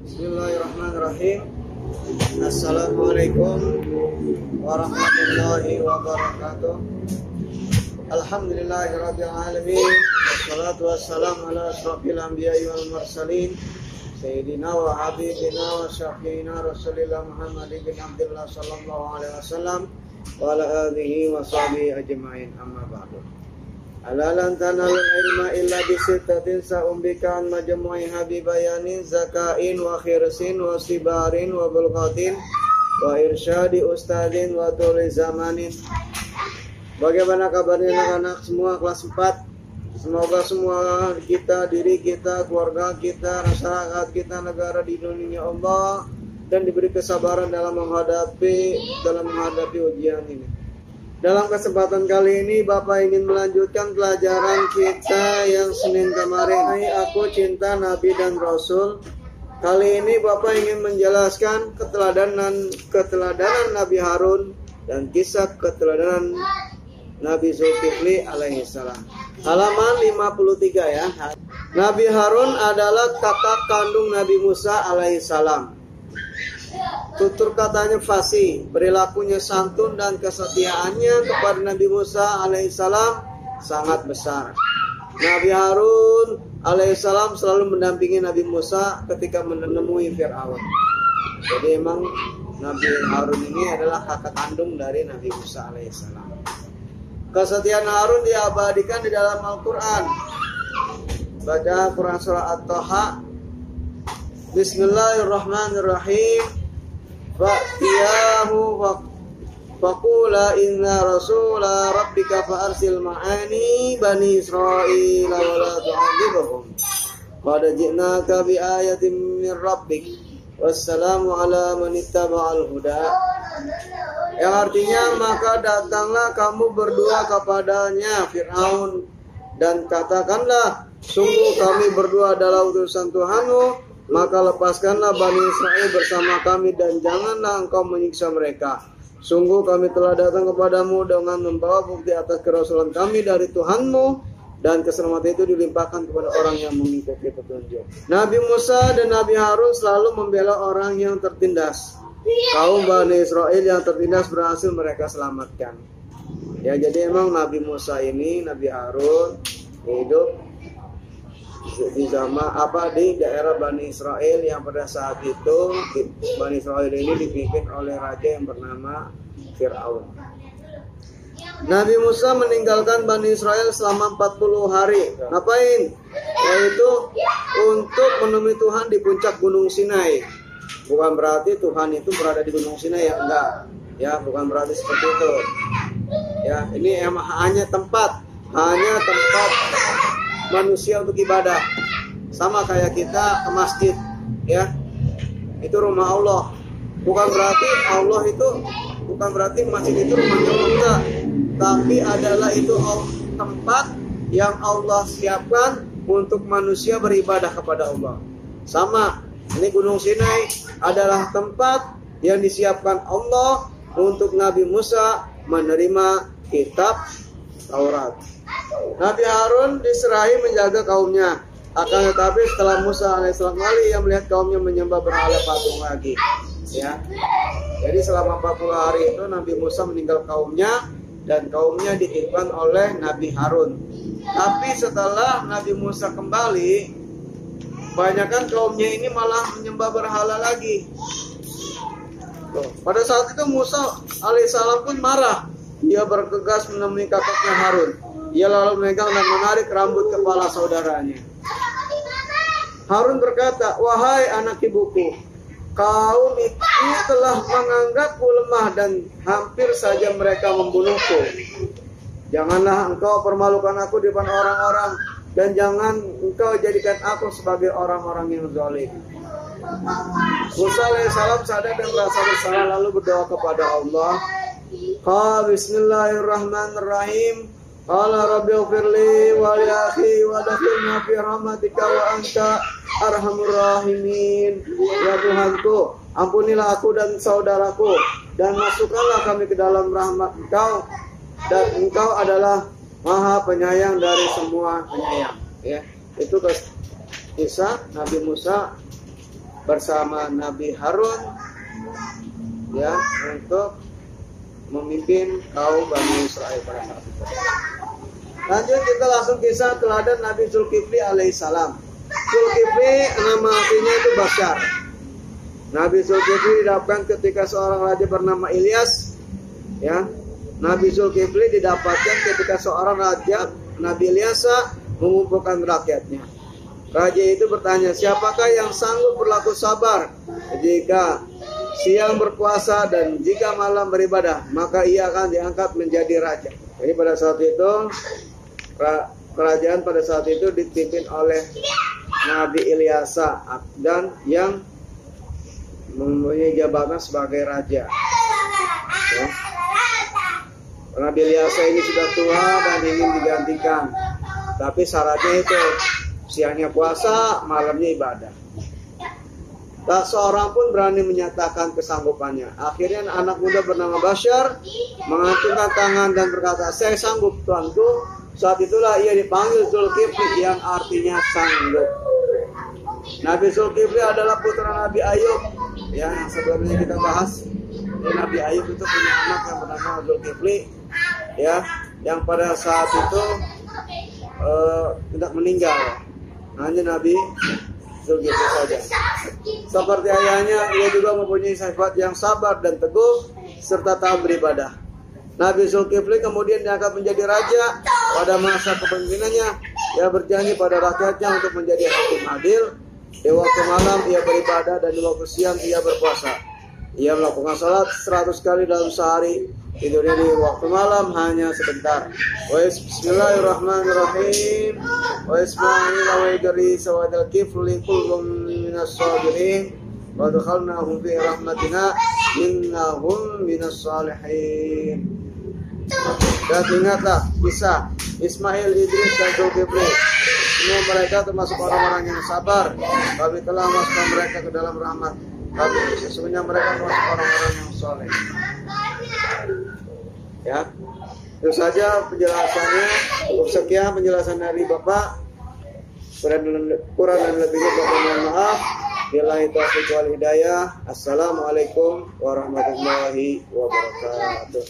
Bismillahirrahmanirrahim. Assalamualaikum warahmatullahi wabarakatuh. Alhamdulillahirabbil alamin. Wassalatu wassalamu ala asyrofil anbiya'i wal mursalin sayyidina wa habibina wa syafiina Rasulillah Muhammad bin Abdullah sallallahu alaihi wasallam wa ala alihi wa sahbihi ajma'in, amma ba'du. Ala lan tanalul ilma illa bisittatin sa'umbikan majmu'i habibayanin zakain wa khirsin wa sibarin wa bulghatin wa irsyadi ustadin wa tuli zamanin. Bagaimana kabarnya anak-anak semua kelas 4? Semoga semua kita, diri kita, keluarga kita, masyarakat kita, negara di dunia Allah, dan diberi kesabaran dalam menghadapi ujian ini. Dalam kesempatan kali ini Bapak ingin melanjutkan pelajaran kita yang Senin kemarin. Hai aku cinta Nabi dan Rasul. Kali ini Bapak ingin menjelaskan keteladanan Nabi Harun dan kisah keteladanan Nabi Zulkifli alaihissalam. Halaman 53 ya. Nabi Harun adalah kakak kandung Nabi Musa alaihissalam. Tutur katanya fasih, perilakunya santun dan kesetiaannya kepada Nabi Musa alaihissalam sangat besar. Nabi Harun alaihissalam selalu mendampingi Nabi Musa ketika menemui Fir'aun. Jadi emang Nabi Harun ini adalah kakak kandung dari Nabi Musa alaihissalam. Kesetiaan Harun diabadikan di dalam Al-Quran. Baca Quran surah At-Taha. Bismillahirrahmanirrahim. Fa'tiyahu faqula inna rasula rabbika fa'arsil ma'ani bani Israel wa la tu'adzibhum qad ji'naka bi ayatin min rabbik wassalamu ala man ittaba'al huda. Yang artinya, maka datanglah kamu berdua kepadanya Fir'aun dan katakanlah, sungguh kami berdua adalah utusan Tuhanmu, maka lepaskanlah Bani Israel bersama kami dan janganlah engkau menyiksa mereka. Sungguh kami telah datang kepadamu dengan membawa bukti atas kerasulan kami dari Tuhanmu, dan keselamatan itu dilimpahkan kepada orang yang mengikuti petunjuk. Nabi Musa dan Nabi Harun selalu membela orang yang tertindas. Kaum Bani Israel yang tertindas berhasil mereka selamatkan. Ya, jadi emang Nabi Musa ini, Nabi Harun hidup di daerah Bani Israel yang pada saat itu Bani Israel ini dipimpin oleh raja yang bernama Fir'aun. Nabi Musa meninggalkan Bani Israel selama 40 hari. Ngapain? Yaitu untuk menemui Tuhan di puncak Gunung Sinai. Bukan berarti Tuhan itu berada di Gunung Sinai, ya enggak. Ya, bukan berarti seperti itu. Ya, ini hanya tempat manusia untuk ibadah. Sama kayak kita ke masjid, ya. Itu rumah Allah. Bukan berarti masjid itu rumahnya Allah, enggak. Tapi adalah itu tempat yang Allah siapkan untuk manusia beribadah kepada Allah. Sama, ini Gunung Sinai adalah tempat yang disiapkan Allah untuk Nabi Musa menerima kitab Taurat. Nabi Harun diserahi menjaga kaumnya. Akan tetapi setelah Musa alaihissalam kembali, yang melihat kaumnya menyembah berhala patung lagi. Ya. Jadi selama 40 hari itu Nabi Musa meninggal kaumnya dan kaumnya ditimpan oleh Nabi Harun. Tapi setelah Nabi Musa kembali, kebanyakan kaumnya ini malah menyembah berhala lagi. Pada saat itu Musa alaihissalam pun marah. Dia bergegas menemui kakaknya Harun. Ia lalu memegang dan menarik rambut kepala saudaranya. Harun berkata, wahai anak ibuku, kaum ini telah menganggapku lemah dan hampir saja mereka membunuhku. Janganlah engkau permalukan aku di depan orang-orang, dan jangan engkau jadikan aku sebagai orang-orang yang zalim. Musa alaihissalam sadar dan merasa bersalah lalu berdoa kepada Allah. Qala bismillahirrahmanirrahim. Qala rabbi ighfirli wa li akhi wa adkhilna fi rahmatika wa anta arhamur rahimin. Ya Tuhanku, ampunilah aku dan saudaraku dan masukkanlah kami ke dalam rahmat Engkau, dan Engkau adalah Maha Penyayang dari semua penyayang. Ya, itu kisah Nabi Musa bersama Nabi Harun ya untuk memimpin kaum Bani Israel pada saat itu. Lanjut kita langsung kisah teladan Nabi Zulkifli alaihissalam. Zulkifli nama artinya itu Bashar. Nabi Zulkifli didapatkan ketika seorang raja bernama Ilyas. Ya, Nabi Zulkifli didapatkan ketika seorang raja Nabi Ilyasa mengumpulkan rakyatnya. Raja itu bertanya, siapakah yang sanggup berlaku sabar jika siang berpuasa dan jika malam beribadah, maka ia akan diangkat menjadi raja. Jadi pada saat itu kerajaan pada saat itu dipimpin oleh Nabi Ilyasa dan yang mempunyai jabatan sebagai raja. Ya. Nabi Ilyasa ini sudah tua dan ingin digantikan, tapi syaratnya itu siangnya puasa, malamnya ibadah. Tak seorang pun berani menyatakan kesanggupannya. Akhirnya anak muda bernama Bashar mengacungkan tangan dan berkata, saya sanggup tuanku. Saat itulah ia dipanggil Zulkifli yang artinya sanggup. Nabi Zulkifli adalah putra Nabi Ayub. Ya, yang sebelumnya kita bahas. Nabi Ayub itu punya anak yang bernama Zulkifli. Ya, yang pada saat itu tidak meninggal. Hanya Nabi Zulkifli saja. Seperti ayahnya, ia juga mempunyai sifat yang sabar dan teguh serta taat beribadah. Nabi Zulkifli kemudian diangkat menjadi raja. Pada masa kepemimpinannya, ia berjanji pada rakyatnya untuk menjadi hakim adil. Di waktu malam ia beribadah dan di waktu siang ia berpuasa. Ia melakukan salat 100 kali dalam sehari. Tidurnya di waktu malam hanya sebentar. Bismillahirrahmanirrahim. Wa isma'il wa idris wa dzalkifli kullum minas sabirin wa adkhalnahum fi rahmatina innahum minas salihin. Dan ingatlah kisah Ismail, Idris dan Zulkifli. Semua mereka termasuk orang-orang yang sabar. Kami telah masukkan mereka ke dalam rahmat. Tapi sesungguhnya mereka termasuk orang-orang yang soleh. Ya, itu saja penjelasannya. Cukup sekian penjelasan dari Bapak. Kurang dan lebihnya Bapak mohon maaf. Billahi taufiq wal hidayah. Assalamualaikum warahmatullahi wabarakatuh.